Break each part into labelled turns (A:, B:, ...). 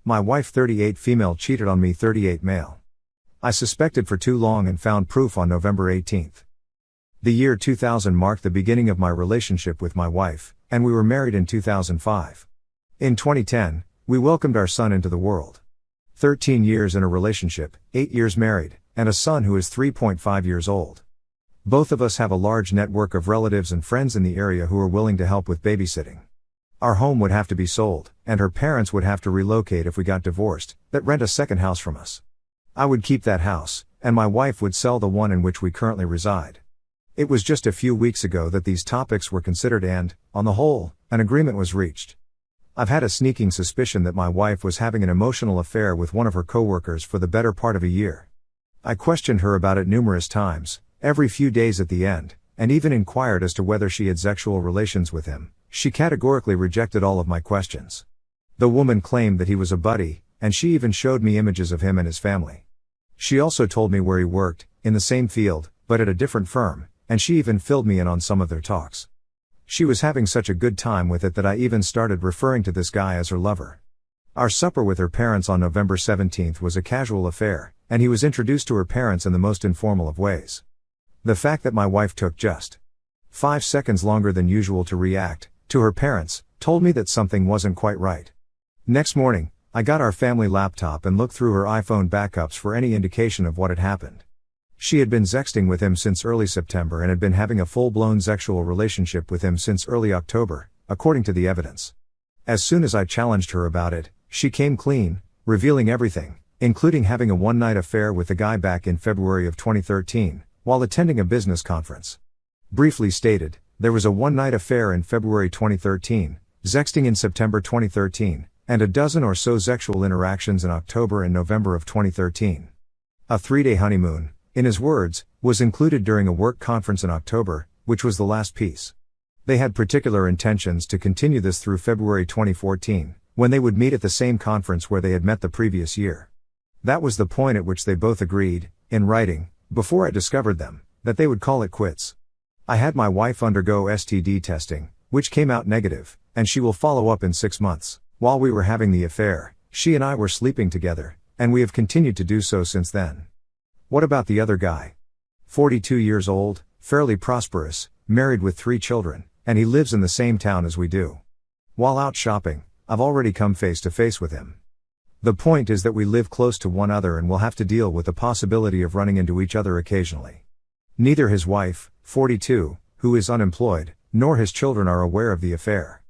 A: My wife 38 female cheated on me 38 male. I suspected for too long and found proof on November 18th. The year 2000 marked the beginning of my relationship with my wife, and we were married in 2005. In 2010, we welcomed our son into the world. 13 years in a relationship, 8 years married, and a son who is 3.5 years old. Both of us have a large network of relatives and friends in the area who are willing to help with babysitting. Our home would have to be sold, and her parents would have to relocate if we got divorced, that rent a second house from us. I would keep that house, and my wife would sell the one in which we currently reside. It was just a few weeks ago that these topics were considered and, on the whole, an agreement was reached. I've had a sneaking suspicion that my wife was having an emotional affair with one of her coworkers for the better part of a year. I questioned her about it numerous times, every few days at the end, and even inquired as to whether she had sexual relations with him. She categorically rejected all of my questions. The woman claimed that he was a buddy, and she even showed me images of him and his family. She also told me where he worked, in the same field, but at a different firm, and she even filled me in on some of their talks. She was having such a good time with it that I even started referring to this guy as her lover. Our supper with her parents on November 17th was a casual affair, and he was introduced to her parents in the most informal of ways. The fact that my wife took just 5 seconds longer than usual to react to her parents told me that something wasn't quite right. Next morning, I got our family laptop and looked through her iPhone backups for any indication of what had happened. She had been sexting with him since early September and had been having a full-blown sexual relationship with him since early October, according to the evidence. As soon as I challenged her about it, she came clean, revealing everything, including having a one-night affair with the guy back in February of 2013, while attending a business conference. Briefly stated, there was a one-night affair in February 2013, sexting in September 2013, and a dozen or so sexual interactions in October and November of 2013. A 3-day honeymoon, in his words, was included during a work conference in October, which was the last piece. They had particular intentions to continue this through February 2014, when they would meet at the same conference where they had met the previous year. That was the point at which they both agreed, in writing, before I discovered them, that they would call it quits. I had my wife undergo STD testing, which came out negative, and she will follow up in 6 months. While we were having the affair, she and I were sleeping together, and we have continued to do so since then. What about the other guy? 42 years old, fairly prosperous, married with 3 children, and he lives in the same town as we do. While out shopping, I've already come face to face with him. The point is that we live close to one another and will have to deal with the possibility of running into each other occasionally. Neither his wife, 42, who is unemployed, nor his children are aware of the affair.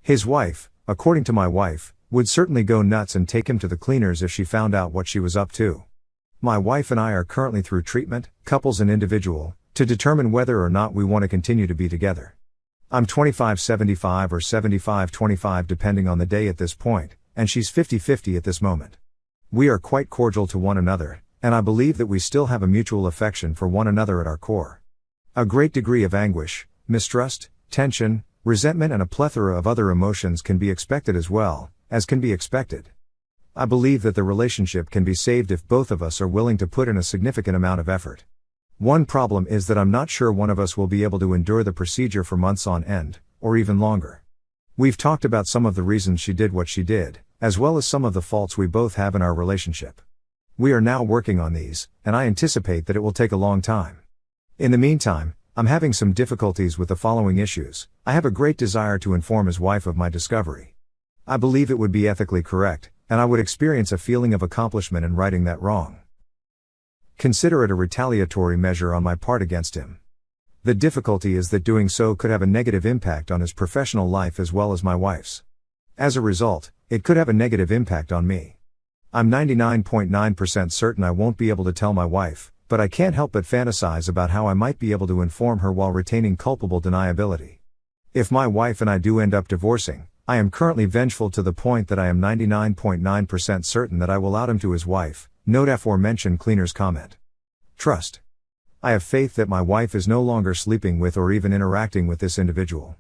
A: His wife, according to my wife, would certainly go nuts and take him to the cleaners if she found out what she was up to. My wife and I are currently through treatment, couples and individual, to determine whether or not we want to continue to be together. I'm 25-75 or 75-25 depending on the day at this point, and she's 50-50 at this moment. We are quite cordial to one another, and I believe that we still have a mutual affection for one another at our core. A great degree of anguish, mistrust, tension, resentment and a plethora of other emotions can be expected as well, as can be expected. I believe that the relationship can be saved if both of us are willing to put in a significant amount of effort. One problem is that I'm not sure one of us will be able to endure the procedure for months on end, or even longer. We've talked about some of the reasons she did what she did, as well as some of the faults we both have in our relationship. We are now working on these, and I anticipate that it will take a long time. In the meantime, I'm having some difficulties with the following issues. I have a great desire to inform his wife of my discovery. I believe it would be ethically correct, and I would experience a feeling of accomplishment in righting that wrong. Consider it a retaliatory measure on my part against him. The difficulty is that doing so could have a negative impact on his professional life as well as my wife's. As a result, it could have a negative impact on me. I'm 99.9% certain I won't be able to tell my wife, but I can't help but fantasize about how I might be able to inform her while retaining culpable deniability. If my wife and I do end up divorcing, I am currently vengeful to the point that I am 99.9% certain that I will out him to his wife. Note aforementioned cleaner's comment. Trust. I have faith that my wife is no longer sleeping with or even interacting with this individual.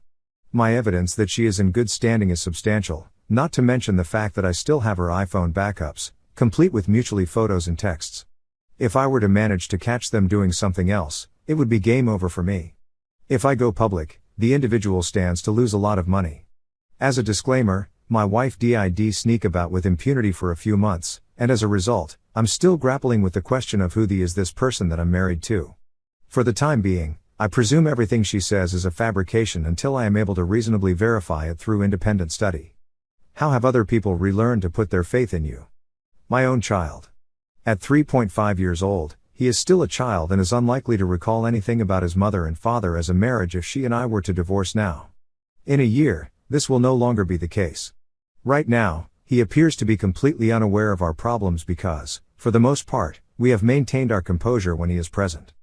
A: My evidence that she is in good standing is substantial, not to mention the fact that I still have her iPhone backups, complete with mutually photos and texts. If I were to manage to catch them doing something else, it would be game over for me. If I go public, the individual stands to lose a lot of money. As a disclaimer, My wife did sneak about with impunity for a few months, and as a result, I'm still grappling with the question of who is this person that I'm married to. For the time being, I presume everything she says is a fabrication until I am able to reasonably verify it through independent study. How have other people relearned to put their faith in you? My own child. At 3.5 years old, he is still a child and is unlikely to recall anything about his mother and father as a marriage if she and I were to divorce now. In a year, this will no longer be the case. Right now, he appears to be completely unaware of our problems because, for the most part, we have maintained our composure when he is present.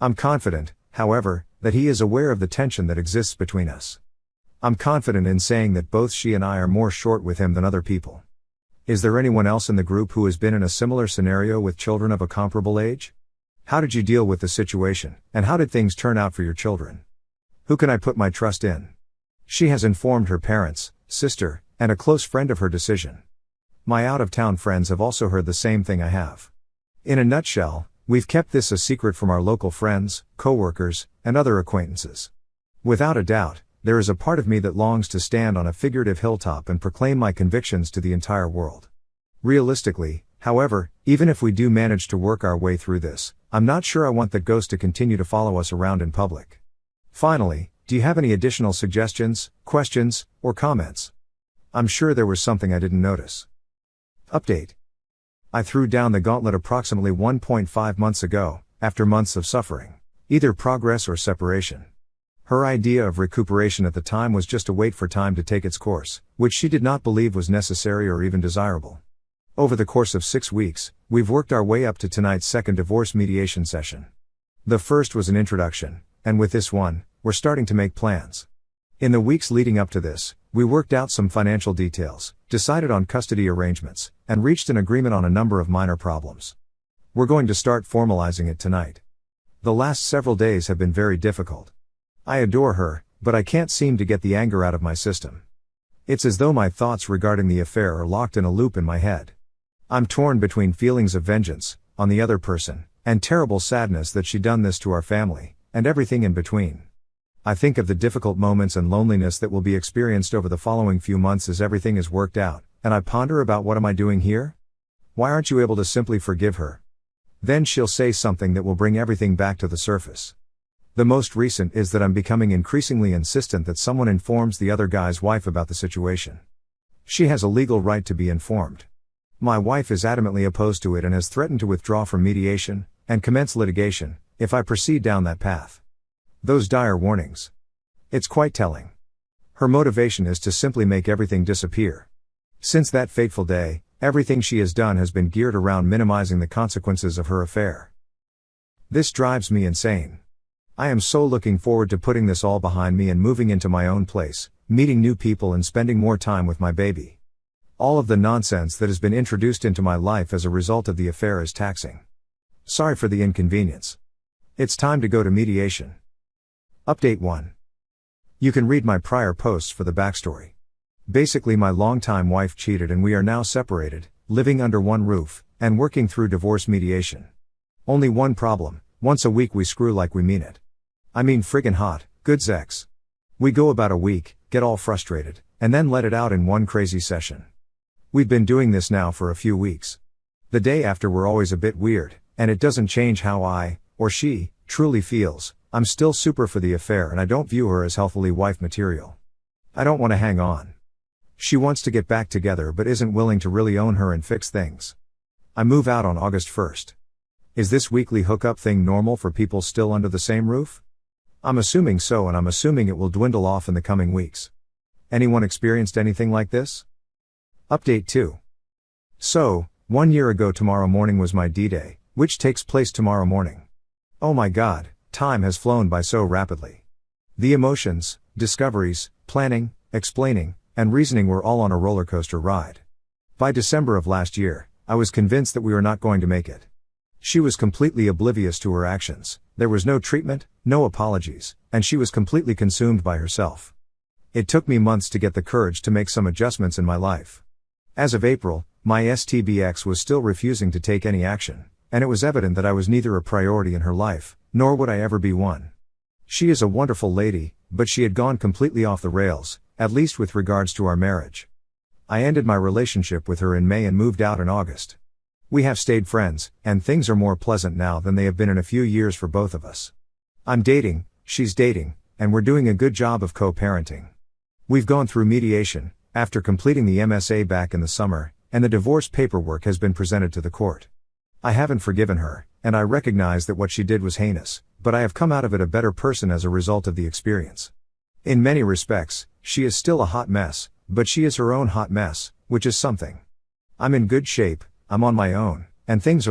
A: I'm confident, however, that he is aware of the tension that exists between us. I'm confident in saying that both she and I are more short with him than other people. Is there anyone else in the group who has been in a similar scenario with children of a comparable age? How did you deal with the situation, and how did things turn out for your children? Who can I put my trust in? She has informed her parents, sister, and a close friend of her decision. My out-of-town friends have also heard the same thing I have. In a nutshell, we've kept this a secret from our local friends, co-workers, and other acquaintances. Without a doubt, there is a part of me that longs to stand on a figurative hilltop and proclaim my convictions to the entire world. Realistically, however, even if we do manage to work our way through this, I'm not sure I want that ghost to continue to follow us around in public. Finally, do you have any additional suggestions, questions, or comments? I'm sure there was something I didn't notice. Update. I threw down the gauntlet approximately 1.5 months ago, after months of suffering. Either progress or separation. Her idea of recuperation at the time was just to wait for time to take its course, which she did not believe was necessary or even desirable. Over the course of 6 weeks, we've worked our way up to tonight's second divorce mediation session. The first was an introduction, and with this one, we're starting to make plans. In the weeks leading up to this, we worked out some financial details, decided on custody arrangements, and reached an agreement on a number of minor problems. We're going to start formalizing it tonight. The last several days have been very difficult. I adore her, but I can't seem to get the anger out of my system. It's as though my thoughts regarding the affair are locked in a loop in my head. I'm torn between feelings of vengeance, on the other person, and terrible sadness that she done this to our family, and everything in between. I think of the difficult moments and loneliness that will be experienced over the following few months as everything is worked out, and I ponder about what am I doing here? Why aren't you able to simply forgive her? Then she'll say something that will bring everything back to the surface. The most recent is that I'm becoming increasingly insistent that someone informs the other guy's wife about the situation. She has a legal right to be informed. My wife is adamantly opposed to it and has threatened to withdraw from mediation, and commence litigation, if I proceed down that path. Those dire warnings. It's quite telling. Her motivation is to simply make everything disappear. Since that fateful day, everything she has done has been geared around minimizing the consequences of her affair. This drives me insane. I am so looking forward to putting this all behind me and moving into my own place, meeting new people and spending more time with my baby. All of the nonsense that has been introduced into my life as a result of the affair is taxing. Sorry for the inconvenience. It's time to go to mediation. Update 1. You can read my prior posts for the backstory. Basically, my longtime wife cheated and we are now separated, living under one roof, and working through divorce mediation. Only one problem: once a week we screw like we mean it. I mean friggin' hot, good sex. We go about a week, get all frustrated, and then let it out in one crazy session. We've been doing this now for a few weeks. The day after we're always a bit weird, and it doesn't change how I, or she, truly feels. I'm still super for the affair and I don't view her as healthily wife material. I don't want to hang on. She wants to get back together but isn't willing to really own her and fix things. I move out on August 1st. Is this weekly hookup thing normal for people still under the same roof? I'm assuming so, and I'm assuming it will dwindle off in the coming weeks. Anyone experienced anything like this? Update 2. So, 1 year ago tomorrow morning was my D-Day, which takes place tomorrow morning. Oh my God, time has flown by so rapidly. The emotions, discoveries, planning, explaining, and reasoning were all on a roller coaster ride. By December of last year, I was convinced that we were not going to make it. She was completely oblivious to her actions, there was no treatment, no apologies, and she was completely consumed by herself. It took me months to get the courage to make some adjustments in my life. As of April, my STBX was still refusing to take any action, and it was evident that I was neither a priority in her life, nor would I ever be one. She is a wonderful lady, but she had gone completely off the rails, at least with regards to our marriage. I ended my relationship with her in May and moved out in August. We have stayed friends, and things are more pleasant now than they have been in a few years for both of us. I'm dating, she's dating, and we're doing a good job of co-parenting. We've gone through mediation, after completing the MSA back in the summer, and the divorce paperwork has been presented to the court. I haven't forgiven her, and I recognize that what she did was heinous, but I have come out of it a better person as a result of the experience. In many respects, she is still a hot mess, but she is her own hot mess, which is something. I'm in good shape, I'm on my own, and things are